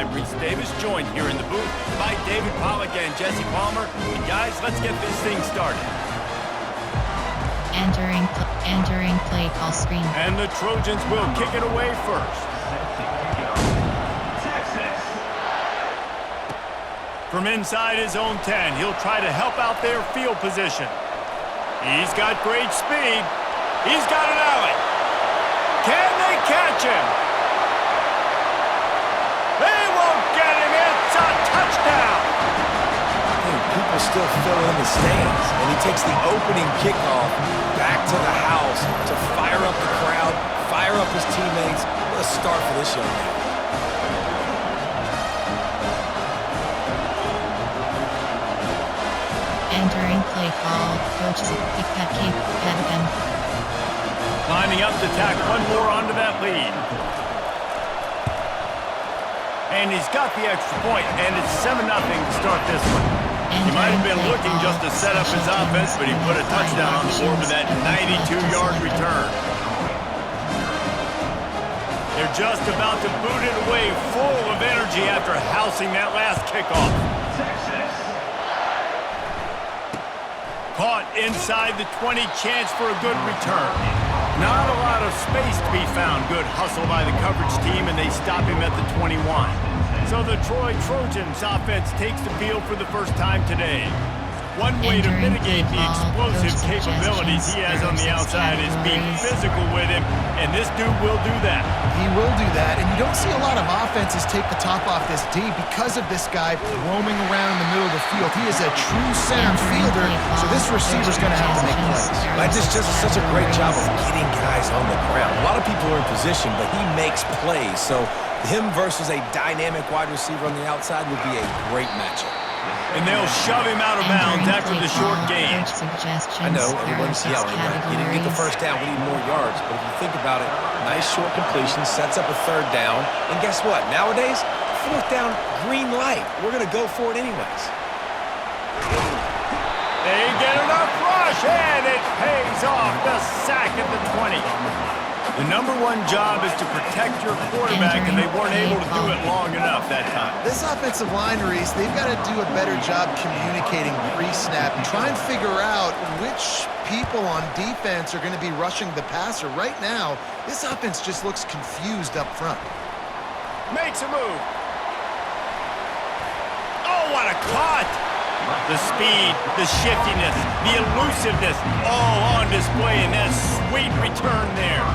halftime. Reese Davis joined here in the booth by David Pollack and Jesse Palmer. And guys, let's get this thing started. Entering play call screen. And the Trojans will kick it away first. From inside his own 10, he'll try to help out their field position. He's got great speed. He's got an alley. Can they catch him? They won't get him. It's a touchdown. People still fill in the stands, and he takes the opening kickoff back to the house to fire up the crowd, fire up his teammates. What a start for this young man. Entering play call, Coach Zipka. Lining up to tack one more onto that lead. And he's got the extra point, and it's 7-0 to start this one. He might have been looking just to set up his offense, but he put a touchdown on the board with that 92-yard return. They're just about to boot it away, full of energy after housing that last kickoff. Caught inside the 20, chance for a good return. Not a lot of space to be found. Good hustle by the coverage team, and they stop him at the 21. So the Troy Trojans offense takes the field for the first time today. One way to mitigate the explosive capabilities he has on the outside is being physical with him, and this dude will do that. He will do that, and you don't see a lot of offenses take the top off this D because of this guy roaming around in the middle of the field. He is a true center fielder, so this receiver's going to have to make plays. Just does such a great job of getting guys on the ground. A lot of people are in position, but he makes plays, so him versus a dynamic wide receiver on the outside would be a great matchup. And they'll shove him out of bounds after the short gain. I know, everyone's yelling. He didn't get the first down. We need more yards. But if you think about it, nice short completion, sets up a third down. And guess what? Nowadays, fourth down, green light. We're going to go for it anyways. They get enough rush, and it pays off. The sack at the 20. The #1 job is to protect your quarterback, and they weren't able to do it long enough that time. This offensive line, Reese, they've got to do a better job communicating pre-snap and try and figure out which people on defense are going to be rushing the passer. Right now, this offense just looks confused up front. Makes a move. Oh, what a cut! The speed, the shiftiness, the elusiveness, all on display in that sweet return there.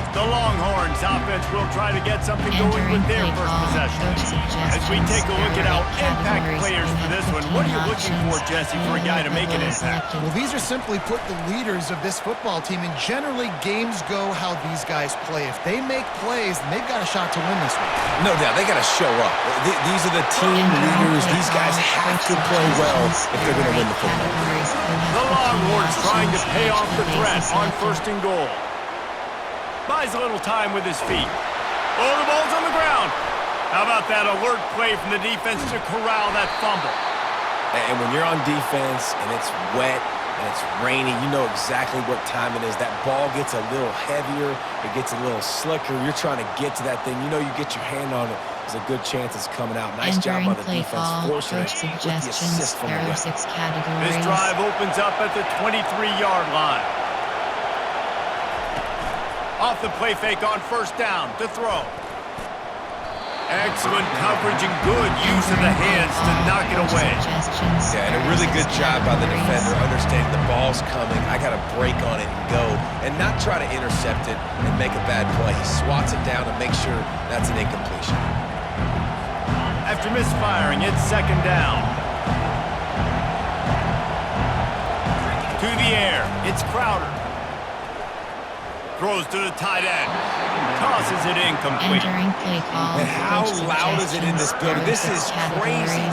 The Longhorns offense will try to get something going with their first possession. As we take a look at our impact players for this one, what are you looking for, Jesse, for a guy to make an impact? Well, these are simply put the leaders of this football team, and generally games go how these guys play. If they make plays, then they've got a shot to win this one. No doubt, they got to show up. These are the team leaders. These guys have to play well if they're going to win the football. The Longhorns trying to pay off the threat on 1st and goal. Buys a little time with his feet. Oh, the ball's on the ground. How about that alert play from the defense to corral that fumble? And when you're on defense and it's wet and it's rainy, you know exactly what time it is. That ball gets a little heavier. It gets a little slicker. You're trying to get to that thing. You know you get your hand on it. There's a good chance it's coming out. Nice job on the defense, forcing it with the assist from the left. This drive opens up at the 23-yard line. Off the play fake on 1st down to throw. Excellent coverage and good use of the hands to knock it away. Yeah, and a really good job by the defender understanding the ball's coming. I got to break on it and go and not try to intercept it and make a bad play. He swats it down to make sure that's an incompletion. After misfiring, it's 2nd down. To the air, it's Crowder. Throws to the tight end. Tosses it incomplete. And how loud is it in this building? This is crazy.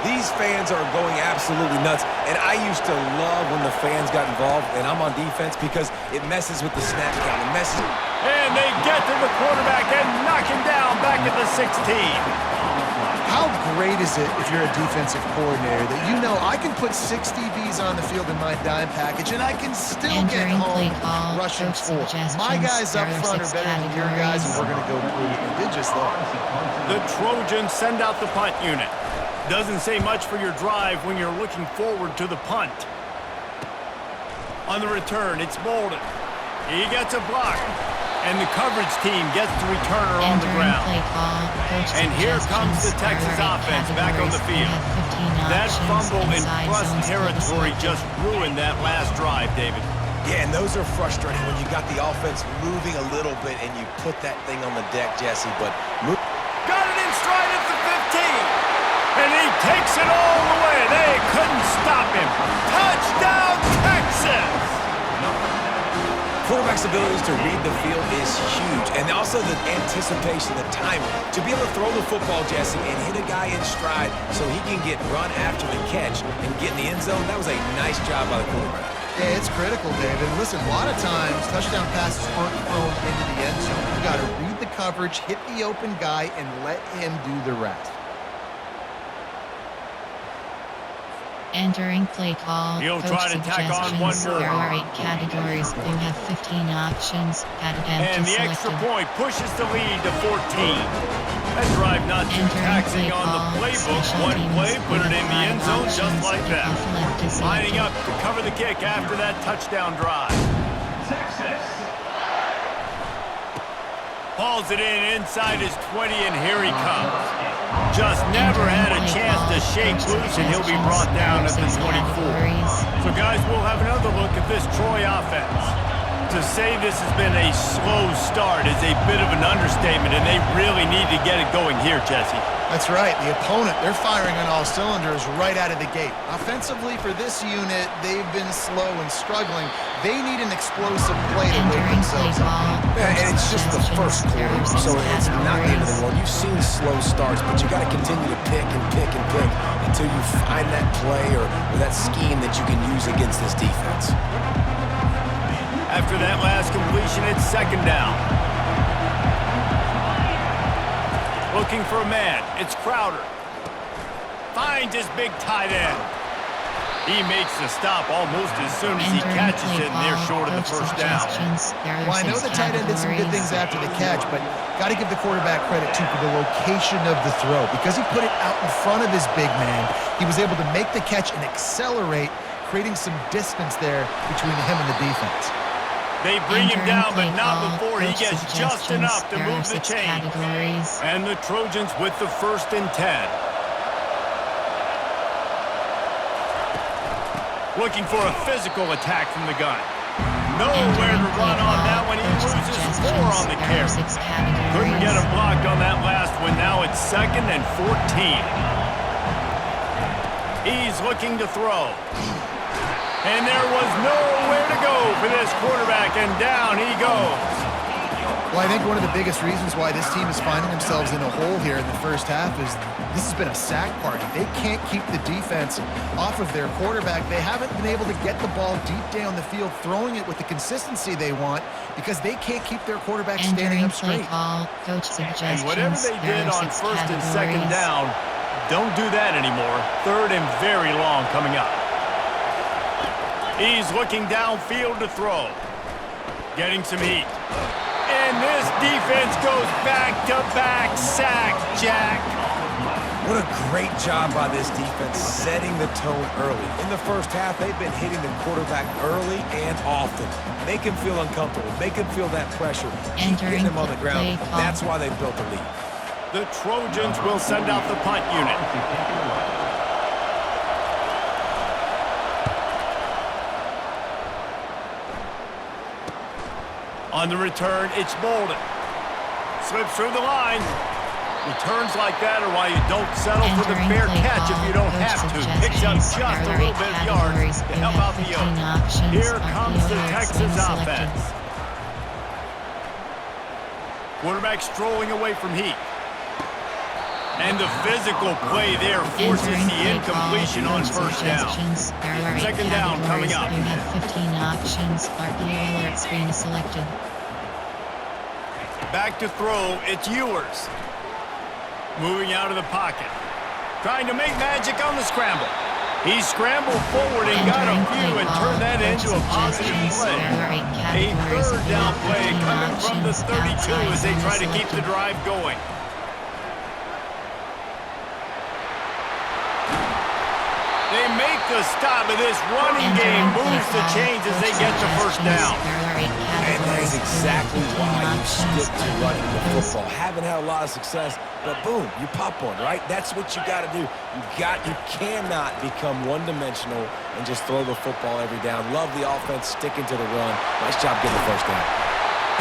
These fans are going absolutely nuts. And I used to love when the fans got involved, and I'm on defense because it messes with the snap count. It messes. And they get to the quarterback and knock him down back at the 16. How great is it if you're a defensive coordinator that you know I can put 6 DBs on the field in my dime package and I can still get Entering play home call, rushing coach 4. My guys suggestions, up there are front are 6 better than your guys, and categories. we're going to go prove it. They did just that. The Trojans send out the punt unit. Doesn't say much for your drive when you're looking forward to the punt. On the return, it's Bolden. He gets a block. And the coverage team gets the returner on the Entering ground. play call, coach And here comes the suggestions, Texas there are 8 offense back on the categories. field. We have 15 That options, fumble in inside plus zones, territory close just ruined that last drive, David. Yeah, and those are frustrating when you got the offense moving a little bit and you put that thing on the deck, Jesse. But Got it in stride at the 15. And he takes it all the way. They couldn't stop him. Touchdown, Texas! quarterback's abilities to read the field is huge. And also the anticipation, the timing. To be able to throw the football, Jesse, and hit a guy in stride so he can get run after the catch and get in the end zone, that was a nice job by the quarterback. Yeah, it's critical, David. Listen, a lot of times touchdown passes aren't thrown into the end zone. You got to read the coverage, hit the open guy, and let him do the rest. Entering play call, He'll coach try to tack on one suggestions. more. There are 8 categories. You have 15 options. Add And the empty extra selected. point pushes the lead to 14. That drive not too Entering taxing play on the call, playbook. special One teams. play, put You it in the have end 5 zone just options. like Kick that. off left is Lining selected. up to cover the kick after that touchdown drive. Hauls it in inside his 20, and here he comes. Just never had a chance to shake loose, and he'll be brought down at the 24. So, guys, we'll have another look at this Troy offense. To say this has been a slow start is a bit of an understatement, and they really need to get it going here, Jesse. That's right. The opponent, they're firing on all cylinders right out of the gate. Offensively, for this unit, they've been slow and struggling. They need an explosive play to wake Entering play themselves up. call, Yeah, coach and it's just the first suggestions. There quarter, are 6 so it's not the end of the categories. world. You've seen slow starts, but you got to continue to pick and pick and pick until you find that play or that scheme that you can use against this defense. After that last completion, it's second down. Looking for a man. It's Crowder. Finds his big tight end. He makes the stop almost as soon as he Entering catches play it, and they're call, short of the coach first down. suggestions. There are Well, I know 6 the tight end did some good things categories. after the catch, but got to give the quarterback credit, too, for the location of the throw. Because he put it out in front of his big man, he was able to make the catch and accelerate, creating some distance there between him and the defense. They bring him Entering down, but play not call, before he coach gets just suggestions. enough to There are move the 6 chain. categories. And the Trojans with the 1st and 10. Looking for a physical attack from the gun. Nowhere to run on that one. He loses 4 on the carry. Couldn't get him blocked on that last one. Now it's 2nd and 14. He's looking to throw. And there was nowhere to go for this quarterback, and down he goes. Well, I think one of the biggest reasons why this team is finding themselves in a hole here in the first half is this has been a sack party. They can't keep the defense off of their quarterback. They haven't been able to get the ball deep down the field, throwing it with the consistency they want because they can't keep their quarterback standing Entering up play straight. call, coach And whatever suggestions. they There did are on 6 1st and 2nd categories. down, don't do that anymore. 3rd and very long coming up. He's looking downfield to throw. Getting some heat. And this defense goes back-to-back sack, Jack. What a great job by this defense setting the tone early. In the first half, they've been hitting the quarterback early and often. Make him feel uncomfortable. Make him feel that pressure. Keep getting Entering him on the ground. play call. That's why they've built a lead. The Trojans will send out the punt unit. On the return, it's Bolden. Slips through the line. Returns like that are why you don't settle for the Entering fair play catch if call, you don't coach have to. Picks up suggestions. just a There are little 8 bit of yards categories. to You help have out the 15 young. options. Here Are comes the Alert Texas swing selected. offense. Quarterback strolling away from heat. And the physical play there forces Entering the play incompletion call, on coach first down. suggestions. There are 8 Second down coming categories. up. You have 15 options. RPA alert screen selected. Back to throw, it's Ewers. Moving out of the pocket. trying to make magic on the scramble. He scrambled forward and got a few and turned that into a positive play. A third down play coming from the 32 as they try to keep the drive going. They make the stop, and this running game moves the chains as they get the first down. And that is exactly why you stick to running the football. Haven't had a lot of success, but boom, you pop one, right? That's what you got to do. You cannot become one-dimensional and just throw the football every down. Love the offense sticking to the run. Nice job getting the first down.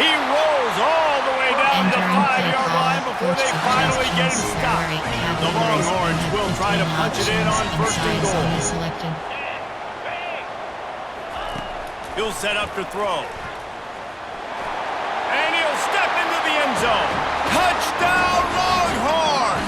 He rolls all the way down the 5-yard line before they finally get him stopped. The Longhorns will try to punch it in on first and goal. He'll set up to throw. And he'll step into the end zone. Touchdown, Longhorns!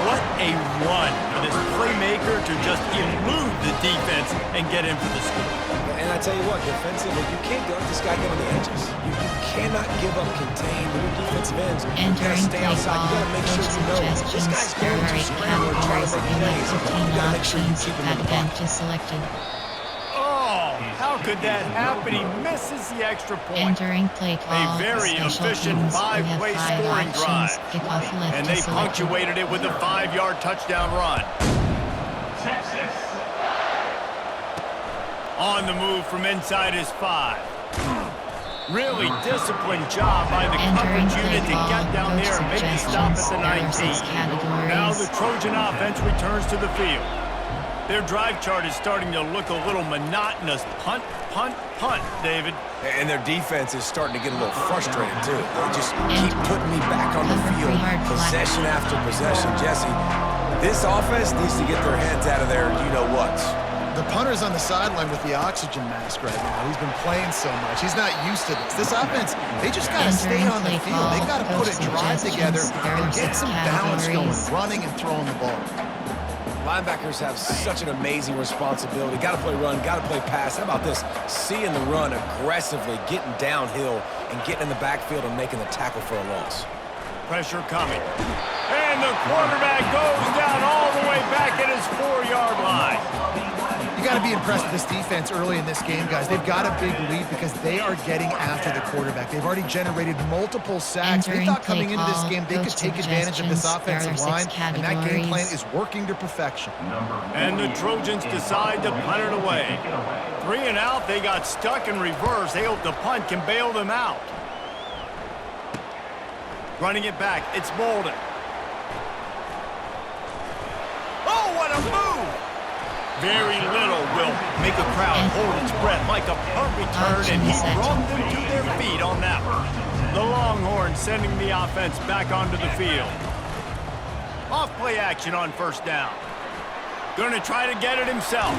What a run for this playmaker to just elude the defense and get in for the score. And I tell you what, defensively, you can't let this guy get on the edges. You cannot give up contained with your defensive ends. You gotta stay outside. You gotta make sure you know this guy's going to scramble and try to make plays. You gotta make sure you keep him in the pocket. Oh, how could that happen? He misses the extra point. Entering play call. A very efficient 5-play scoring drive. And they punctuated it with a 5-yard touchdown run. On the move from inside his 5. Really disciplined job by the coverage unit to get down there and make the stop at the 19. Now the Trojan offense returns to the field. Their drive chart is starting to look a little monotonous. Punt, punt, punt, David. And their defense is starting to get a little frustrated, too. They just keep putting me back on the field, possession after possession. Jesse, this offense needs to get their heads out of their you-know-whats. The punter's on the sideline with the oxygen mask right now. He's been playing so much. He's not used to this. This offense, they just got to stay on the field. They got to put a drive together and get some balance going, running and throwing the ball. Linebackers have such an amazing responsibility. Got to play run, got to play pass. How about this? Seeing the run aggressively, getting downhill, and getting in the backfield and making the tackle for a loss. Pressure coming. And the quarterback goes down all the way back at his 4-yard line. You got to be impressed with this defense early in this game, guys. They've got a big lead because they are getting after the quarterback. They've already generated multiple sacks. They thought coming into this game they could take advantage of this offensive line, and that game plan is working to perfection. And the Trojans decide to punt it away. 3 and out, they got stuck in reverse. They hope the punt can bail them out. Running it back, it's Bolden. Oh, what a move! Very little will make a crowd hold its breath like a punt return, and he brought them to their feet on that one. The Longhorns sending the offense back onto the field. Off play action on first down. Going to try to get it himself.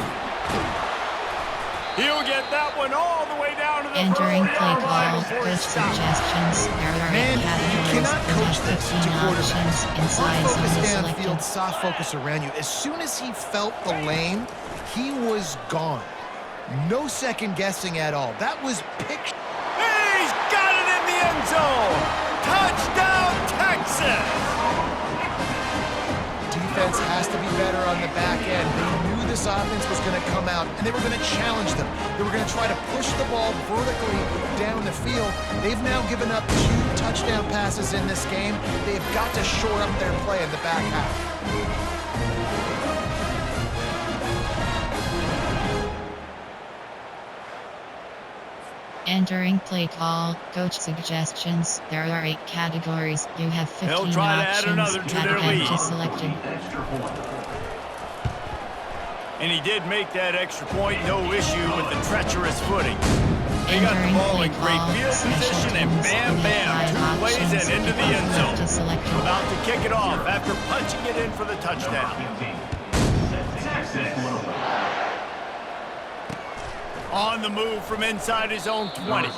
He'll get that one all the way down to the Entering play line call, before he coach stops. suggestions. There are Man, you cannot coach this to quarterbacks. Inside Hard focus zone downfield, selected. soft focus around you. As soon as he felt the lane, he was gone. No second guessing at all. That was picture. He's got it in the end zone. Touchdown, Texas. Defense has to be better on the back end. They knew this offense was going to come out, and they were going to challenge them. They were going to try to push the ball vertically down the field. They've now given up 2 touchdown passes in this game. They've got to shore up their play in the back half. Entering play call, coach suggestions. There are 8 categories. You have 15 They'll try to add options. another to their Advantage lead. selected. And he did make that extra point, no issue with the treacherous footing. They got the Entering ball play in great call, field special position, and teams. bam, You have bam, 2 5 plays options. and into the end Advantage zone. selected. About to kick it off after punching it in for the touchdown. On the move from inside his own 20.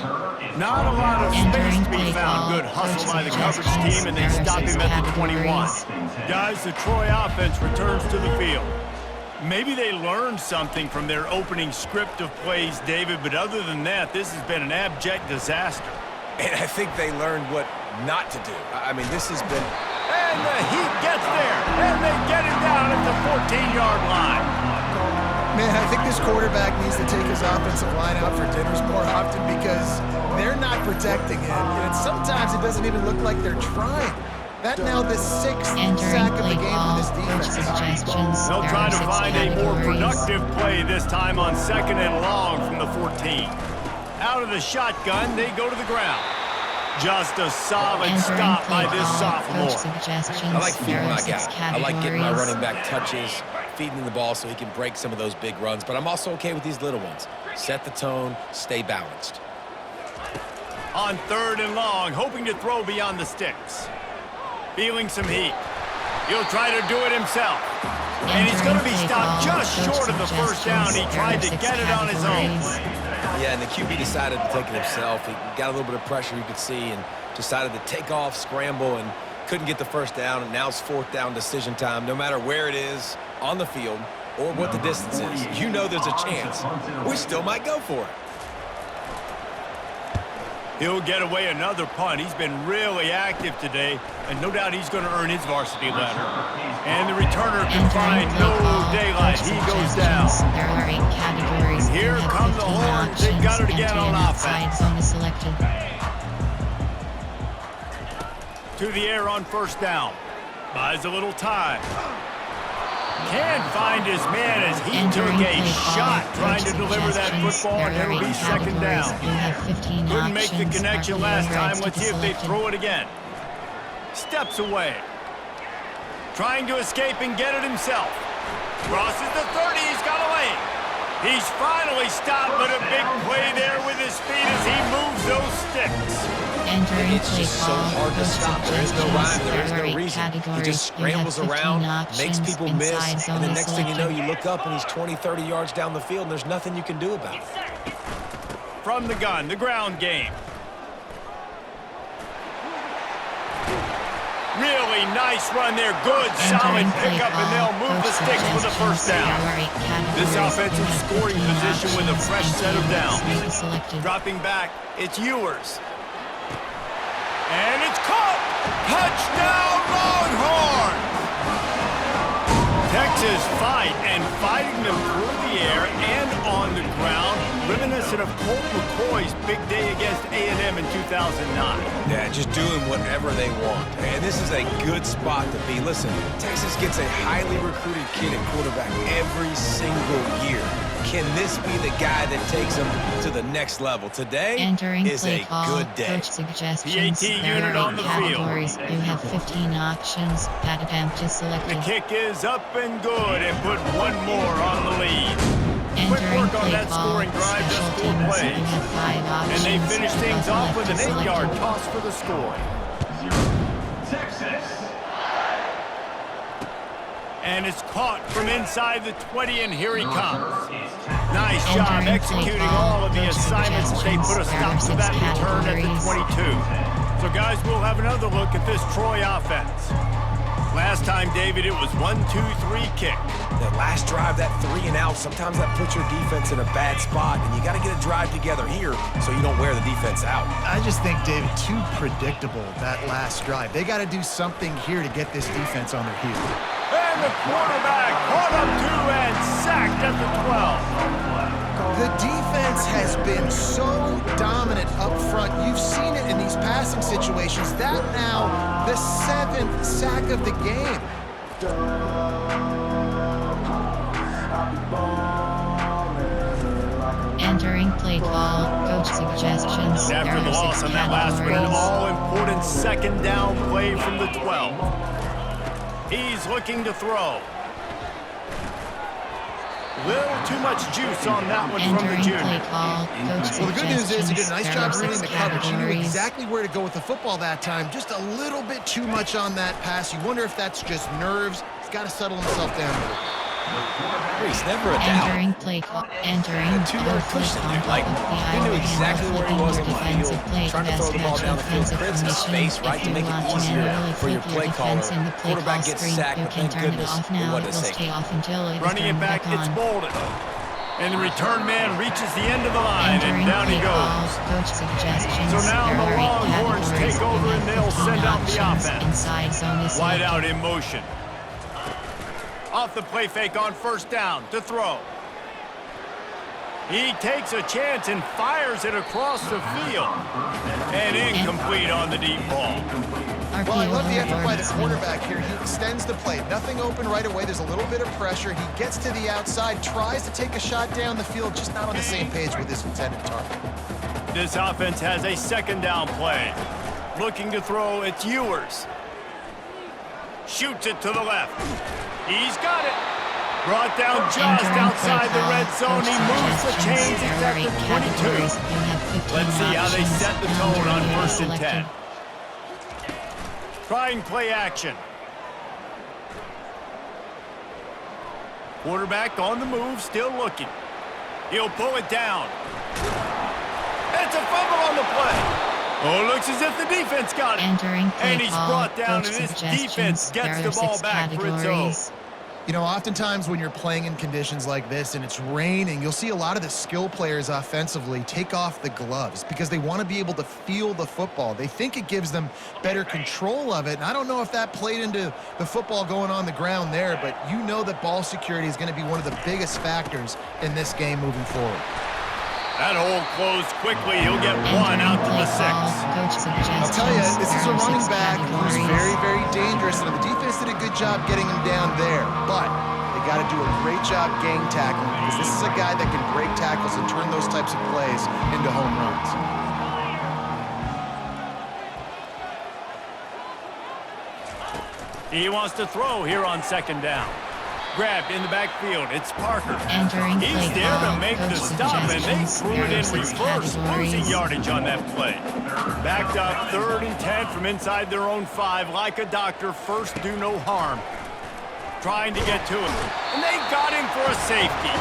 Not a lot of space to be found. Good hustle by the coverage team, and they stop him at the 21. Guys, the Troy offense returns to the field. Maybe they learned something from their opening script of plays, David, but other than that, this has been an abject disaster. And I think they learned what not to do. I mean, this has been... And the Heat gets there, and they get him down at the 14-yard line. Man, I think this quarterback needs to take his offensive line out for dinners more often because they're not protecting him. And sometimes it doesn't even look like they're trying. That now the 6th sack of the game for this defense. They'll try to find a more productive play this time on 2nd and long from the 14. Out of the shotgun, they go to the ground. Just a solid stop by this sophomore. I like feeding my guy. I like getting my running back touches, feeding him the ball so he can break some of those big runs. But I'm also okay with these little ones. Set the tone, stay balanced. On 3rd and long, hoping to throw beyond the sticks. Feeling some heat. He'll try to do it himself. And he's going to be stopped just short of the first down. He tried to get it on his own. Yeah, and the QB decided to take it himself. He got a little bit of pressure, you could see, and decided to take off, scramble, and couldn't get the first down. And now it's 4th down decision time. No matter where it is on the field or what the distance is, you know there's a chance we still might go for it. He'll get away another punt. He's been really active today, and no doubt he's going to earn his varsity letter. And the returner can find no daylight. He goes down. There are 8 categories. And here come the Horns. They've got it again on offense. To the air on 1st down. Buys a little time. Can't find his man as he took a shot trying to deliver that football, and it'll be 2nd down. Couldn't make the connection last time. Let's see if they throw it again. Steps away. Trying to escape and get it himself. Crosses the 30. He's got a lane. He's finally stopped, but a big play there with his feet as he moves those sticks. It's just so hard to stop. There is no rhyme. There is no reason. He just scrambles around, makes people miss, and the next thing you know, you look up and he's 20, 30 yards down the field, and there's nothing you can do about it. From the gun, the ground game. Really nice run there. Good, solid pickup, and they'll move the sticks for the first down. This offensive scoring position with a fresh set of downs. Dropping back, it's Ewers. And it's caught! Touchdown, Longhorns! Texas fight, and fighting them through the air and on the ground, reminiscent of Colt McCoy's big day against A&M in 2009. Yeah, just doing whatever they want. And this is a good spot to be. Listen, Texas gets a highly recruited kid at quarterback every single year. Can this be the guy that takes them to the next level? Today is a good day. Coach suggestions. PAT unit on the field. You have 15 options. That attempt is selected. The kick is up and good, and put one more on the lead. Quick work on that scoring drive, just 4 plays. And they finish things off with an 8-yard toss for the score. Texas. And it's caught from inside the 20, and here he comes. Nice job executing all of the assignments. They put a stop to that return at the 22. So, guys, we'll have another look at this Troy offense. Last time, David, it was 1-2-3 kick. That last drive, that 3 and out, sometimes that puts your defense in a bad spot, and you got to get a drive together here so you don't wear the defense out. I just think, David, too predictable, that last drive. They got to do something here to get this defense on their heels. And the quarterback caught up to and sacked at the 12. The defense has been so dominant up front. You've seen it in these passing situations. That now the 7th sack of the game. Entering play call, coach suggestions. After the loss on that last one, an all-important 2nd down play from the 12. He's looking to throw. Little too much juice on that one from the junior. Well, the good news is he did a nice job reading the coverage. He knew exactly where to go with the football that time. Just a little bit too much on that pass. You wonder if that's just nerves. He's got to settle himself down a little. Reese, never a doubt. Entering play call. Entering a 2-yard cushion there. Like, he knew exactly where he was on the field. Trying to throw the ball down the field. Creates some space, right, to make it easier for your play caller. Quarterback gets sacked, but thank goodness it wasn't a safety. Running it back, it's Bolden. And the return man reaches the end of the line, and Entering down he play call, goes. coach suggestions. So now There the are 8 Longhorns categories. take over You and have they'll 15 send out the options. offense. Inside zone is Wide selected. out in motion. Off the play fake on first down to throw. He takes a chance and fires it across the field. And incomplete on the deep ball. Well, I love the effort by the Archie quarterback here. He extends the play. Nothing open right away. There's a little bit of pressure. He gets to the outside, tries to take a shot down the field, just not on the same page with his intended target. This offense has a second down play. Looking to throw, it's Ewers. Shoots it to the left. He's got it. Brought down just Entering outside play the red call, zone. He coach moves the suggestions. chains. It's There at are 8 the 22. categories. You have 15 Let's see how they options. set the tone on Boundary first and selected. 10. Trying play action. Quarterback on the move, still looking. He'll pull it down. It's a fumble on the play. Oh, looks as if the defense got it. Entering play And he's call, brought down, coach and his suggestions. defense gets There the are ball 6 back for its own. categories. You know, oftentimes when you're playing in conditions like this and it's raining, you'll see a lot of the skill players offensively take off the gloves because they want to be able to feel the football. They think it gives them better control of it. And I don't know if that played into the football going on the ground there, but you know that ball security is going to be one of the biggest factors in this game moving forward. That hole closed quickly. He'll get one Entering out to play the 6. call, coach suggestions. I'll tell you, this is a There are running 6 back who's categories. very, very dangerous, and the defense did a good job getting him down there. But they got to do a great job gang tackling because this is a guy that can break tackles and turn those types of plays into home runs. He wants to throw here on second down. Grabbed in the backfield. It's Parker. Entering He's play there call, to make coach the stop, and they suggestions. threw There it are in 6 reverse. Losing categories. yardage on that play. Backed up 3rd and 10 from inside their own 5. Like a doctor, first do no harm. Trying to get to him. And they got him for a safety.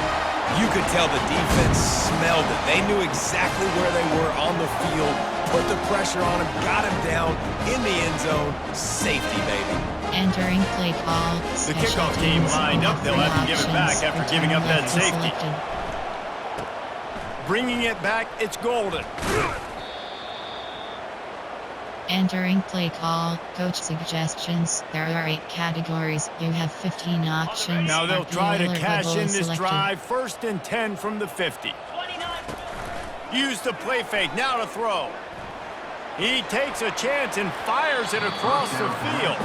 You could tell the defense smelled it. They knew exactly where they were on the field, put the pressure on him, got him down in the end zone. Safety, baby. Entering play call. The kickoff team lined up. They'll have to give it back after giving up that safety. Bringing it back, it's Golden. Entering play call, coach suggestions. There are 8 categories. You have 15 options. Now they'll try to RPO cash level in is this selected. drive. 1st and 10 from the 50. Use the play fake. Now to throw. He takes a chance and fires it across the field.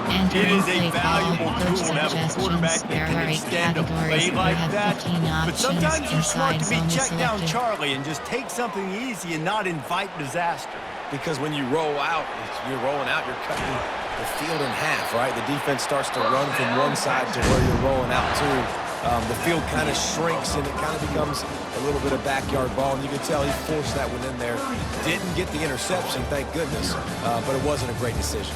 Entering It is play a call, valuable coach tool to have a quarterback suggestions. There that can are 8 extend a categories. play You like have that. 15 But options. sometimes you're smart Inside to be zone is check down selected. Charlie and just take something easy and not invite disaster. Because when you roll out, you're rolling out, you're cutting the field in half, right? The defense starts to run from one side to where you're rolling out to. The field kind of shrinks and it kind of becomes a little bit of backyard ball. And you can tell he forced that one in there. Didn't get the interception, thank goodness, but it wasn't a great decision.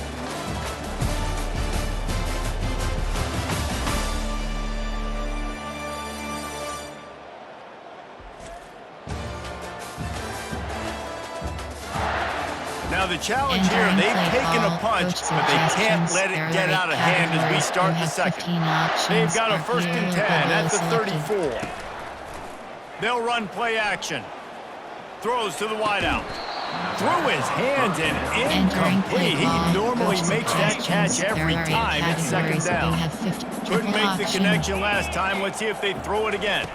Now the challenge here, Entering they've play taken a call, punch, coach but they can't suggestions. let it There get are 8 out of hand as we categories. start You the have second. 15 options. They've got a 1st and 10 at the selected. 34. They'll run play action. Throws to the wideout. Through his hands and Entering play incomplete. He call, normally coach makes that suggestions. catch every There are 8 time. It's second categories. You down. have 50 Couldn't triple make the option. connection last time. Let's see if they throw it again.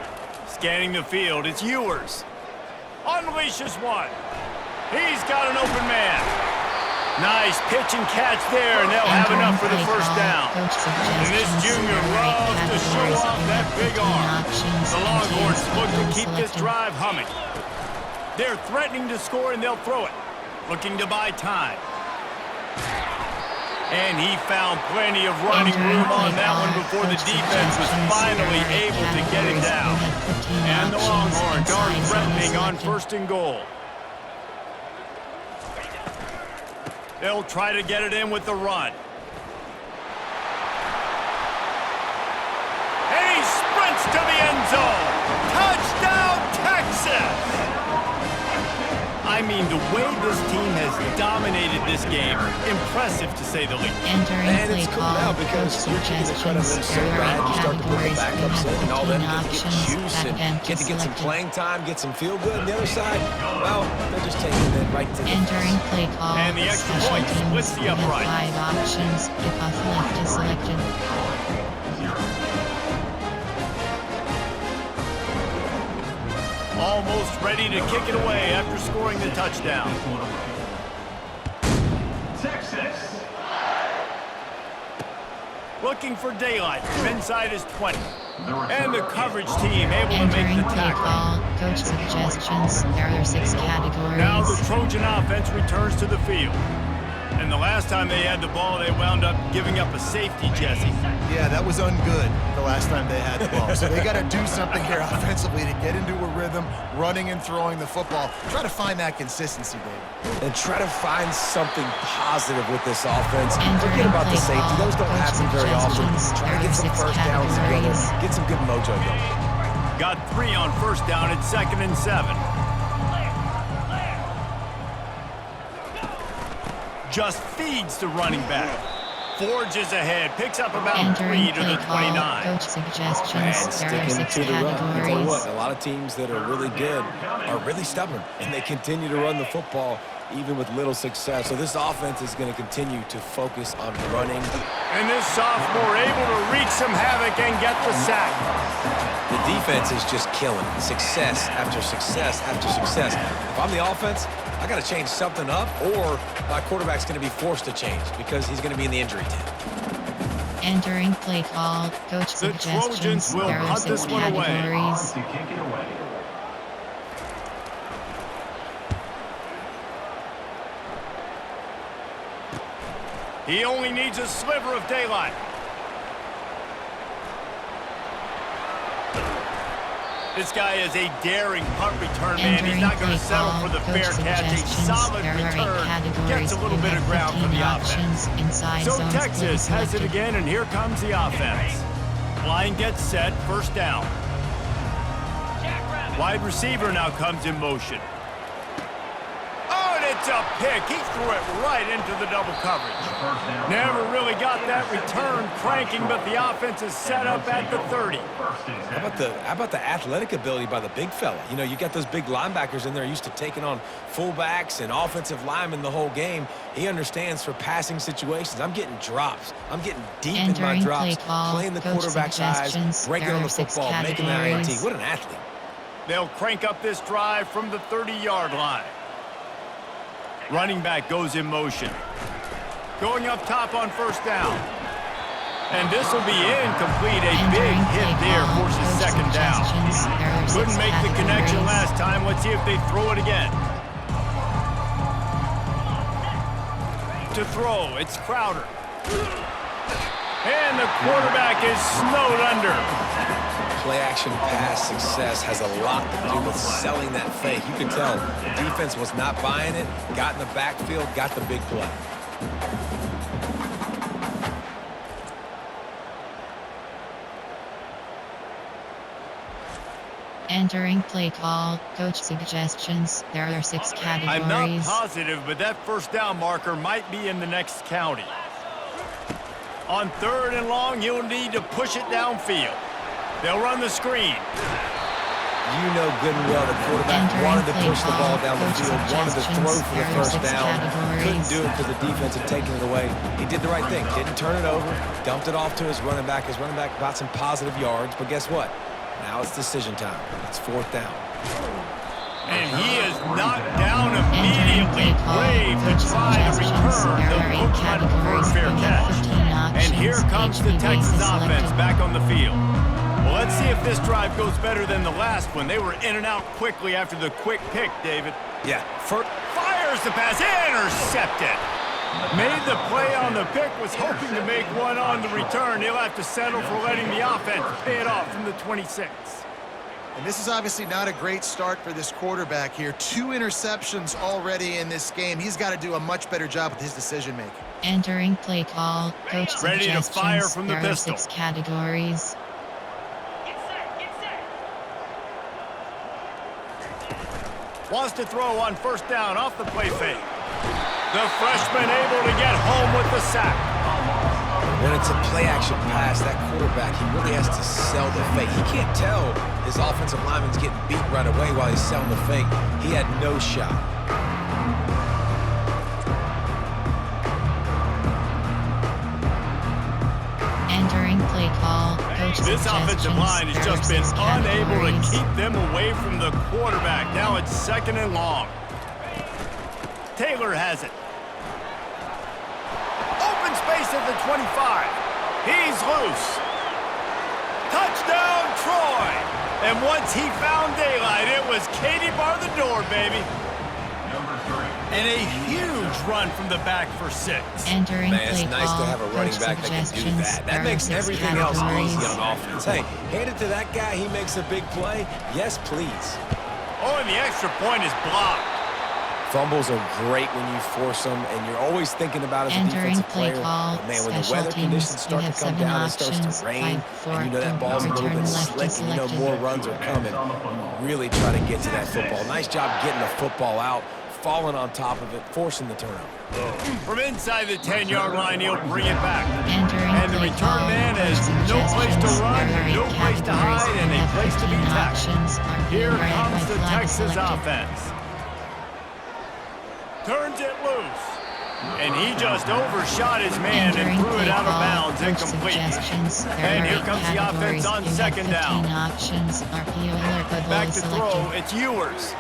Scanning the field, it's Ewers. Unleashes one. He's got an open man. Nice pitch and catch there, and they'll have Entering enough for the play first call, down. coach And this suggestions. junior There are 8 loves to show categories. off You that have big 15 arm. options. The Longhorns MTS look to level keep this selected. drive humming. They're threatening to score, and they'll throw it. Looking to buy time. And he found plenty of running Entering room play on that call, one before the coach defense was suggestions. finally There are 8 able to get him categories. down. You have 15 And the options. Longhorns are Inside zone threatening on selected. 1st and goal. They'll try to get it in with the run. And he sprints to the end zone. Touchdown, Texas! I mean, the way this team has dominated this game, impressive to say the least. Entering And play it's cool call, now coach because you're getting the credit of them suggestions. so There bad. are You start to put the categories. You backups in and all have them 15 get to get options. juice Back and end get to get some selected. playing time, get some feel good. And the other side, well, they're just taking it right to the Entering play call, And the extra special point teams. splits the You have upright. 5 options. Kickoff left is selected. Almost ready to kick it away after scoring the touchdown. Looking for daylight from inside his 20. And the coverage team able to make Entering the play tackle. call, coach suggestions. There are 6 categories. Now the Trojan offense returns to the field. And the last time they had the ball, they wound up giving up a safety, Jesse. Yeah, that was ungood the last time they had the ball. So they got to do something here offensively to get into a rhythm, running and throwing the football. Try to find that consistency, David. and try to find something positive with this offense. Entering Forget about the play safety. call, Those don't coach happen very often. suggestions. Try to There get are some 6 first downs together. categories. Get some good mojo going. Got 3 on first down at 2nd and 7. Just feeds the running back. Forges ahead, picks up about 3 Entering to play the call, 29. coach suggestions. And There are sticking 6 to the run. I tell you categories. what, a lot of teams that are really good are really stubborn, and they continue to run the football even with little success. So this offense is going to continue to focus on running. And this sophomore able to wreak some havoc and get the sack. The defense is just killing it. Success after success after success. If I'm the offense, I got to change something up, or my quarterback's going to be forced to change because he's going to be in the injury tent. Entering play call, coach The suggestions. Trojans will There are punt 6 this one away. categories. He only needs a sliver of daylight. This guy is a daring punt return man. He's Entering not going play to settle call, for the coach fair catch. A suggestions. solid There are 8 return. categories. Gets a little You bit have of ground for 15 the offense. options. Inside So zones Texas will be has it selected. again, and here comes the offense. Line gets set, first down. Wide receiver now comes in motion. Oh, and it's a pick. He threw it right into the double coverage. Never really got that return cranking, but the offense is set up at the 30. How about the athletic ability by the big fella? You know, you got those big linebackers in there used to taking on fullbacks and offensive linemen the whole game. He understands for passing situations. I'm getting drops. I'm getting deep in my Entering drops, play call, playing the coach quarterback's eyes, suggestions. breaking There on are the 6 football, making that INT. categories. What an athlete. They'll crank up this drive from the 30-yard line. Running back goes in motion. Going up top on first down. And this will be incomplete. A big Entering hit play there call, forces coach second down. suggestions. There are 6 Couldn't make the connection categories. last time. Let's see if they throw it again. To throw, it's Crowder. And the quarterback is snowed under. Play-action pass success has a lot to do with selling that fake. You can tell the defense was not buying it, got in the backfield, got the big play. Entering play call, coach suggestions. There are 6 categories. I'm not positive, but that first down marker might be in the next county. On 3rd and long, you'll need to push it downfield. They'll run the screen. You know good and well the quarterback Entering wanted to play push the ball call, down the coach field, wanted to throw for the suggestions. first There are 6 down. categories. Couldn't do it because the defense had taken it away. He did the right thing. Didn't turn it over. Dumped it off to his running back. His running back got some positive yards. But guess what? Now it's decision time. It's 4th down. And he is knocked down Entering immediately. play call, Brave to coach try to suggestions. return. There The are 8 coach might prefer a categories. fair You have catch. 15 options. And here comes the HB Texas base is offense selected. back on the field. Well, let's see if this drive goes better than the last one. They were in and out quickly after the quick pick, David. Yeah. Fires the pass, intercepted. Made the play on the pick, was hoping to make one on the return. He'll have to settle for letting the offense pay it off from the 26. And this is obviously not a great start for this quarterback here. 2 interceptions already in this game. He's got to do a much better job with his decision-making. Entering play call, coach Ready to suggestions. fire from the there pistol. are 6 categories. Wants to throw on first down off the play fake. The freshman able to get home with the sack. When it's a play-action pass, that quarterback, he really has to sell the fake. He can't tell his offensive lineman's getting beat right away while he's selling the fake. He had no shot. Entering play call, coach This offensive line has just been unable to keep them away from the quarterback. Now it's 2nd and long. Taylor has it. Open space at the 25. He's loose. Touchdown, Troy. And once he found daylight, it was Katie bar the door, baby. And a huge run from the back for 6. Entering Man, it's play nice call, to have a running back that can do that. That makes everything else easy on offense. Hey, hand it to that guy. He makes a big play. Yes, please. Oh, and the extra point is blocked. Fumbles are great when you force them, and you're always thinking about as a Entering defensive play player. call, But man, when the special weather teams, conditions you start to have come 7 down, it starts options, to rain, 5, and you know that 4, ball's a little return bit left slick, and you know selected. more runs are coming. You really try to get to that football. Nice job getting the football out, falling on top of it, forcing the turnover. From inside the 10-yard line, he'll bring it back. Entering And the play return call, man has coach no place to suggestions. run, There are no 8 place to categories. hide, and You a have place to be 15 tackled. options. RPO Here red, comes white the flag Texas selected. offense. Turns it loose. And he just overshot his man Entering and threw play it out of call, bounds coach incomplete. suggestions. There And are here 8 comes the offense categories. on You have 2nd 15 down. options. RPO alert, the ball Back is to selected. throw, it's Ewers.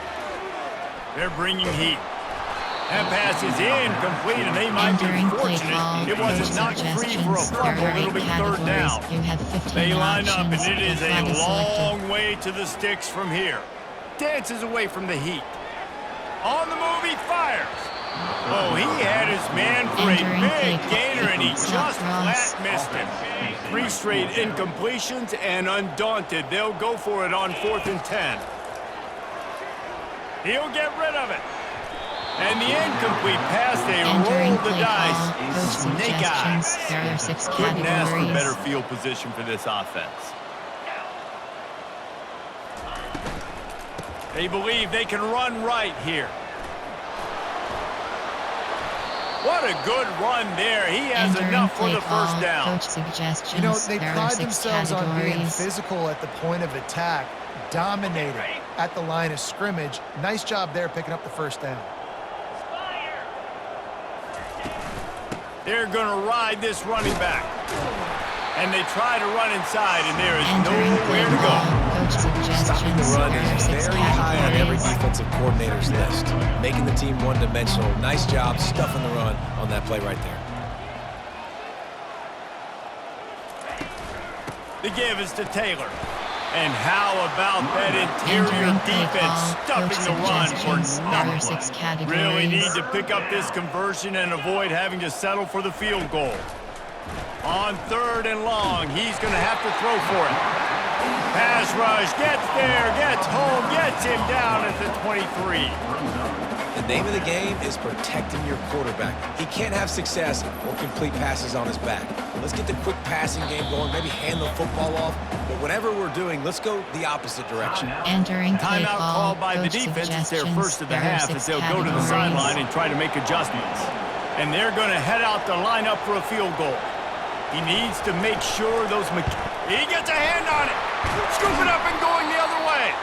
They're bringing heat. That pass is incomplete, and they might be Entering play fortunate call, it wasn't coach knocked free for a suggestions. There fumble. are 8 It'll be 3rd categories. down. You have 15 They line up, and options. it is The flag a selected. long way to the sticks from here. Dances away from the heat. On the move, he fires. Oh, he had his man for a Entering big play gainer, and he call, just cross. flat missed him. 3 straight incompletions, and undaunted, they'll go for it on 4th and 10. He'll get rid of it. And the incomplete pass, they Entering roll the play dice. call, coach Snake suggestions. eyes. There are 6 Couldn't ask for better categories. field position for this offense. They believe they can run right here. What a good run there. He has Entering enough for play the call, first down. coach suggestions. You know, they there are pride 6 themselves on being categories. physical at the point of attack, dominating at the line of scrimmage. Nice job there picking up the first down. They're going to ride this running back. And they try to run inside, and there is Entering play nowhere to call, go. coach Stopping the suggestions. run There are is 6 very high on every categories. defensive coordinator's list. Making the team one-dimensional. Nice job stuffing the run on that play right there. The give is to Taylor. And how about that interior Entering play defense call, stuffing coach the run for suggestions. There are 6 nothing? categories. Really need to pick up this conversion and avoid having to settle for the field goal. On 3rd and long, he's going to have to throw for it. Pass rush, gets there, gets home, gets him down at the 23. The name of the game is protecting your quarterback. He can't have success or complete passes on his back. Let's get the quick passing game going, maybe hand the football off. But whatever we're doing, let's go the opposite direction. Entering play Timeout call, called by the coach defense. It's their suggestions. first of the There are half 6 as they'll go to the categories. sideline and try to make adjustments. And they're going to head out to line up for a field goal. He needs to make sure those... He gets a hand on it. Scoop it up and going the other way.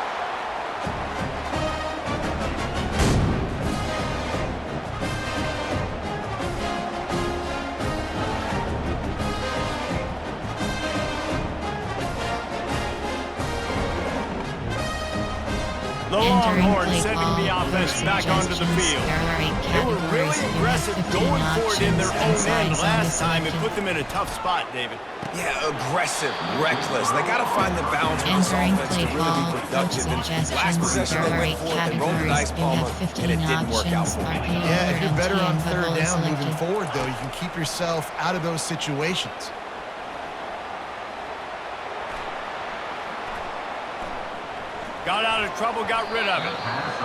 The Entering Longhorns play sending call, the offense coach back onto the suggestions. field. There are 8 They were categories. really You have aggressive 15 going for it in their options. own end Inside last zone time and selected. put them in a tough spot, David. Yeah, aggressive, reckless. They got to find the balance with this Entering offense to play really call, be coach productive. And last suggestions. possession, There they are went 8 for it. They rolled the dice categories. You have palmer, 15 and it didn't work out options. for them. RPO Yeah, if you're alert better and on TM, the 3rd ball is down moving selected. forward, though, you can keep yourself out of those situations. Got out of trouble, got rid of it.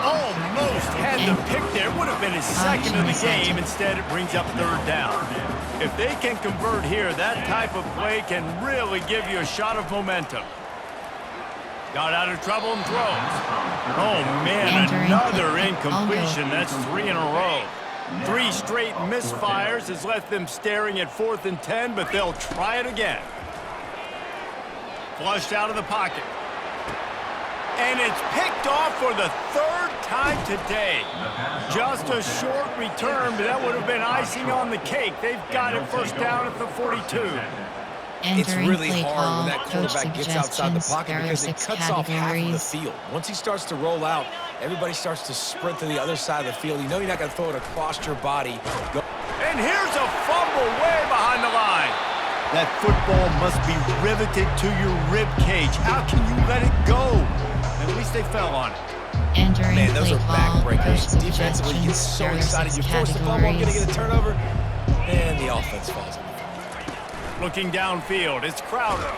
Almost had the pick there. Would have been his second of the game. Instead, it brings up 3rd down. If they can convert here, that type of play can really give you a shot of momentum. Got out of trouble and throws. Oh, man, Entering another play. incompletion. That's 3 in a row. 3 straight misfires has left them staring at 4th and 10, but they'll try it again. Flushed out of the pocket. And it's picked off for the 3rd time today. Just a short return, but that would have been icing on the cake. They've got it first down at the 42. It's Entering really play hard call, when that coach quarterback gets outside the suggestions. pocket There are because it 6 cuts off half of the categories. field. Once he starts to roll out, everybody starts to sprint to the other side of the field. You know you're not going to throw it across your body. And here's a fumble way behind the line. That football must be riveted to your rib cage. How can you let it go? At least they fell on it. Entering Man, those play are call, backbreakers. coach Defensively, you get so suggestions. There are excited. 6 You force the fumble, I'm going to categories. get a turnover, and the offense falls on the field. Looking downfield, it's Crowder.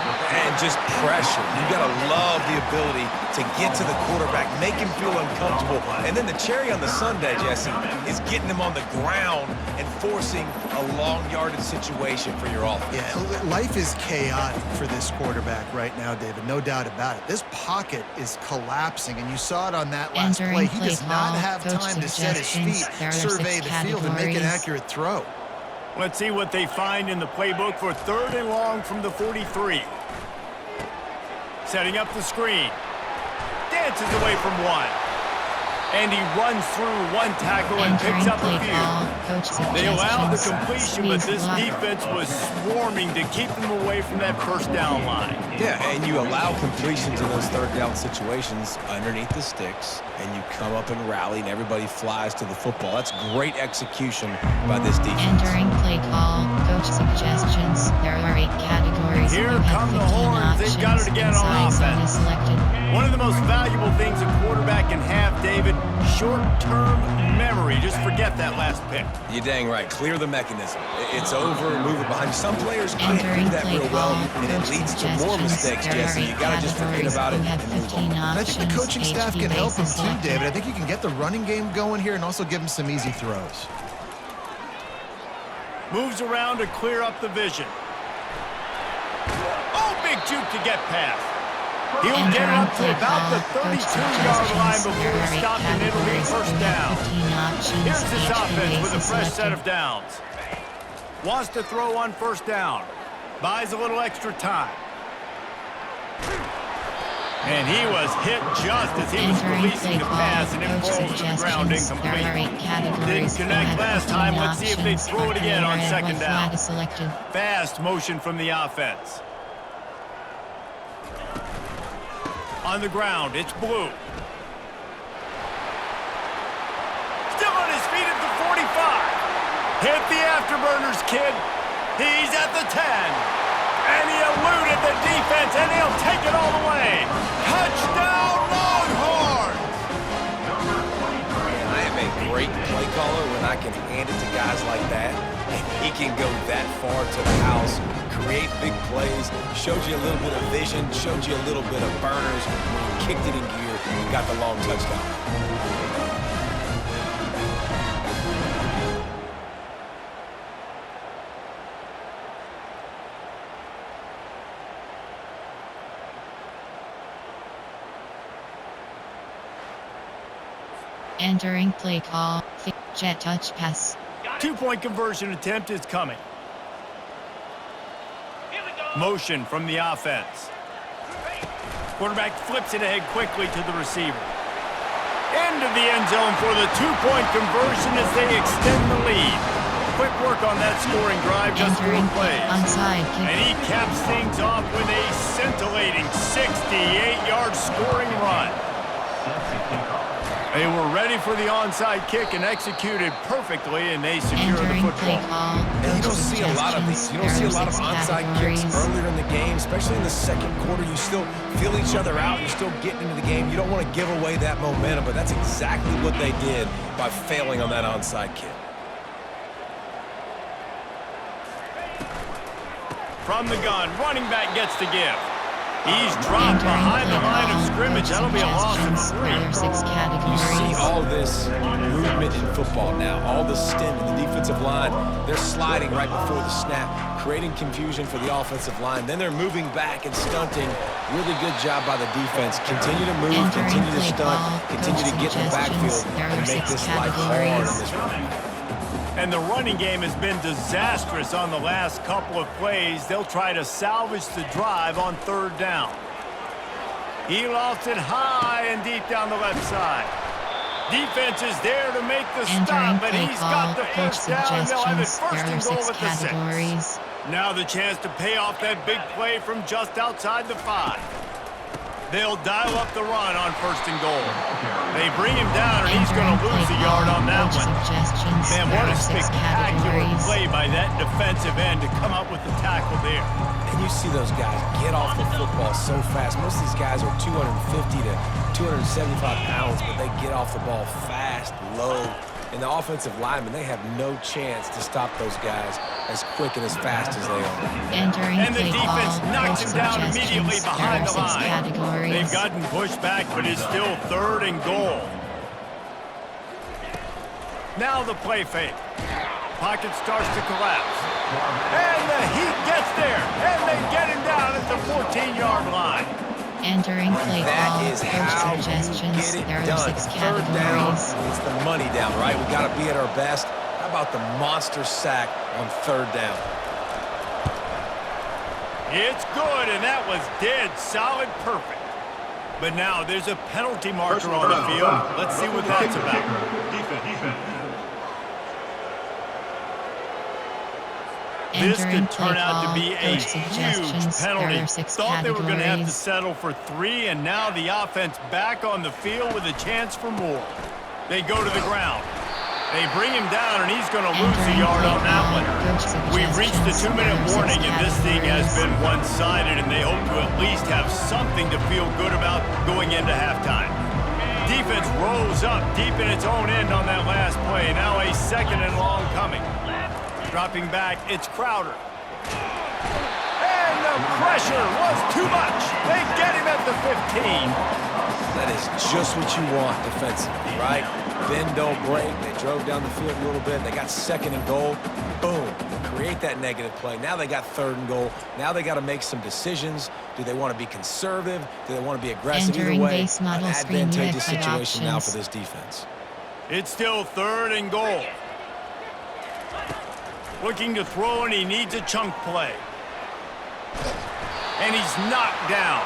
And just pressure. You got to love the ability to get to the quarterback, make him feel uncomfortable. And then the cherry on the sundae, Jesse, is getting him on the ground and forcing a long yardage situation for your offense. Yeah, life is chaotic for this quarterback right now, David. No doubt about it. This pocket is collapsing, and you saw it on that last Entering play. He play does call, not have coach time to set his feet, suggestions. There are survey 6 the field, and make an categories. accurate throw. Let's see what they find in the playbook for 3rd and long from the 43. Setting up the screen. Dances away from one. And he runs through one tackle and picks up a few. They allowed the completion, but this defense was swarming to keep them away from that first down line. Yeah, and you allow completions in those 3rd down situations underneath the sticks, and you come up and rally, and everybody flies to the football. That's great execution by this defense. Entering play call, coach suggestions. There are 8 categories. Here You have come the 15 horns. They've got it options. again on Inside zone offense. is selected. One of the most valuable things a quarterback can have, David, short-term memory. Just forget that last pick. You're dang right. Clear the mechanism. It's over, move it behind you. Some players can't do Entering that play real well, call, and it coach leads to more suggestions. mistakes, There are Jesse. 8 You got to just forget categories. about it You have and move 15 on. And I think the coaching staff can help him too, selected. David. I think you can get the running game going here and also give him some easy throws. Moves around to clear up the vision. Oh, big juke to get past. He'll get it up to about the 32-yard line before he stopped, and it'll be first down. Here's this offense with a fresh set of downs. Wants to throw on first down. Buys a little extra time. And he was hit just as he was releasing the pass, and it falls to the ground incomplete. Didn't connect last time. Let's see if they throw it again on 2nd down. Fast motion from the offense. On the ground, it's Blue. Still on his feet at the 45. Hit the afterburners, kid. He's at the 10. And he eluded the defense, and he'll take it all the way. Touchdown, Longhorns! Man, I am a great play caller when I can hand it to guys like that, and he can go that far to the house, create big plays, showed you a little bit of vision, showed you a little bit of burners when he kicked it in gear and got the long touchdown. Entering play call, jet touch pass. 2-point conversion attempt is coming. Motion from the offense. Quarterback flips it ahead quickly to the receiver. Into the end zone for the 2-point conversion as they extend the lead. Quick work on that scoring drive, just 4 Entering plays. onside kick. And he caps things off with a scintillating 68-yard scoring run. They were ready for the onside kick and executed perfectly, and they secure the Entering play football. call, And you don't see a lot of these. You don't see a lot of onside kicks earlier in the game, especially in the 2nd quarter. You still feel each other out. You're still getting into the game. You don't want to give away that momentum, but that's exactly what they did by failing on that onside kick. From the gun, running back gets to give. He's dropped behind the line of scrimmage. That'll be a loss of suggestions. 3. There are 6 You categories. see all this movement in football now, all the stem in the defensive line. They're sliding right before the snap, creating confusion for the offensive line. Then they're moving back and stunting. Really good job by the defense. Continue to move, Entering continue to play stunt, call, continue to coach get in the backfield suggestions. There are and make 6 this life hard in categories. this running back. And the running game has been disastrous on the last couple of plays. They'll try to salvage the drive on 3rd down. He lofts it high and deep down the left side. Defense is there to make the Entering stop, but play he's call, got the coach first down. They'll have it suggestions. first There are and 6 goal at the 6. categories. Now the chance to pay off that big play from just outside the 5. They'll dial up the run on 1st and goal. They bring him down, and he's going to lose a yard on that one. Man, what a spectacular play by that defensive end to come up with the tackle there. And you see those guys get off the football so fast. Most of these guys are 250 to 275 pounds, but they get off the ball fast, low. And the offensive linemen, they have no chance to stop those guys as quick and as fast as they are. Entering And the play defense call, knocks him coach down immediately suggestions. behind There the are 6 line. categories. They've gotten pushed back, but it's still 3rd and goal. Now the play fake. Pocket starts to collapse. And the heat gets there. And they get him down at the 14-yard line. Entering play That call, is how coach you suggestions. get it There are done. 6 3rd down, categories. it's the money down, right? We got to be at our best. How about the monster sack on 3rd down? It's good, and that was dead solid perfect. But now there's a penalty marker on the field. Let's see what that's about. This Entering could turn play out to call, be a coach huge suggestions. penalty. There are 6 Thought they were going to have to categories. settle for 3, and now the offense back on the field with a chance for more. They go to the ground. They bring him down, and he's going to lose a Entering yard play on that call, one. coach We've reached the suggestions. 2-minute There are 6 warning, and this thing has categories. been one-sided, and they hope to at least have something to feel good about going into halftime. Defense rolls up deep in its own end on that last play. Now a 2nd and long coming. Dropping back, it's Crowder. And the pressure was too much. They get him at the 15. That is just what you want defensively, right? Bend, don't break. They drove down the field a little bit. They got 2nd and goal. Boom. Create that negative play. Now they got 3rd and goal. Now they got to make some decisions. Do they want to be conservative? Do they want to be aggressive? Entering Either way, base an model screen, you have advantageous 5 situation now for options. this defense. It's still 3rd and goal. Looking to throw, and he needs a chunk play. And he's knocked down.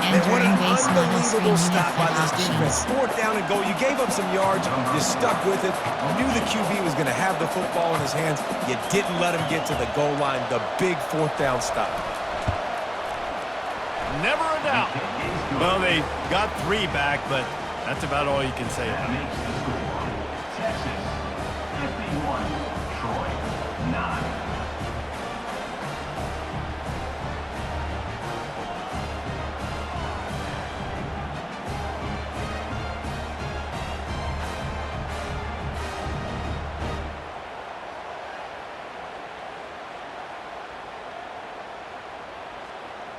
And what an Entering base model screen, unbelievable you stop by have this 5 defense. options. 4th down and goal. You gave up some yards. You stuck with it. You knew the QB was going to have the football in his hands. You didn't let him get to the goal line. The big 4th down stop. Never a doubt. Well, they got 3 back, but that's about all you can say about it. Texas 51, Troy 9.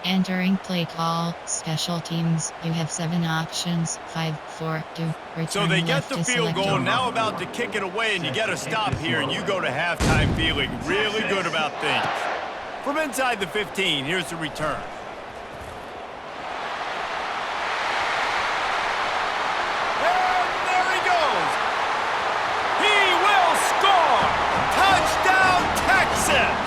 Entering play call, special teams, you have 7 options, 5, 4, 2, return So they get left the to field select goal, all. now about to kick it away, and you get a stop here, and you go to halftime feeling really good about things. From inside the 15, here's the return. And there he goes. He will score. Touchdown, Texas.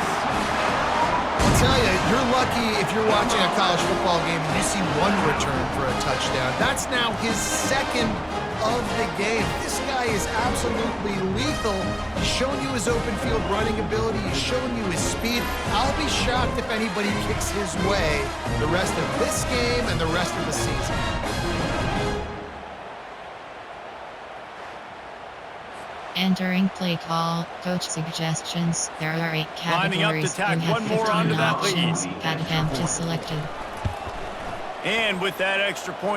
I'll tell you, you're lucky if you're watching a college football game and you see one return for a touchdown. That's now his 2nd of the game. This guy is absolutely lethal. He's shown you his open field running ability. He's shown you his speed. I'll be shocked if anybody kicks his way the rest of this game and the rest of the season. Entering play call, coach suggestions. There are 8 Lining up to categories. tack You have one more 15 onto that lead. options. Attempt is selected. And with that extra point,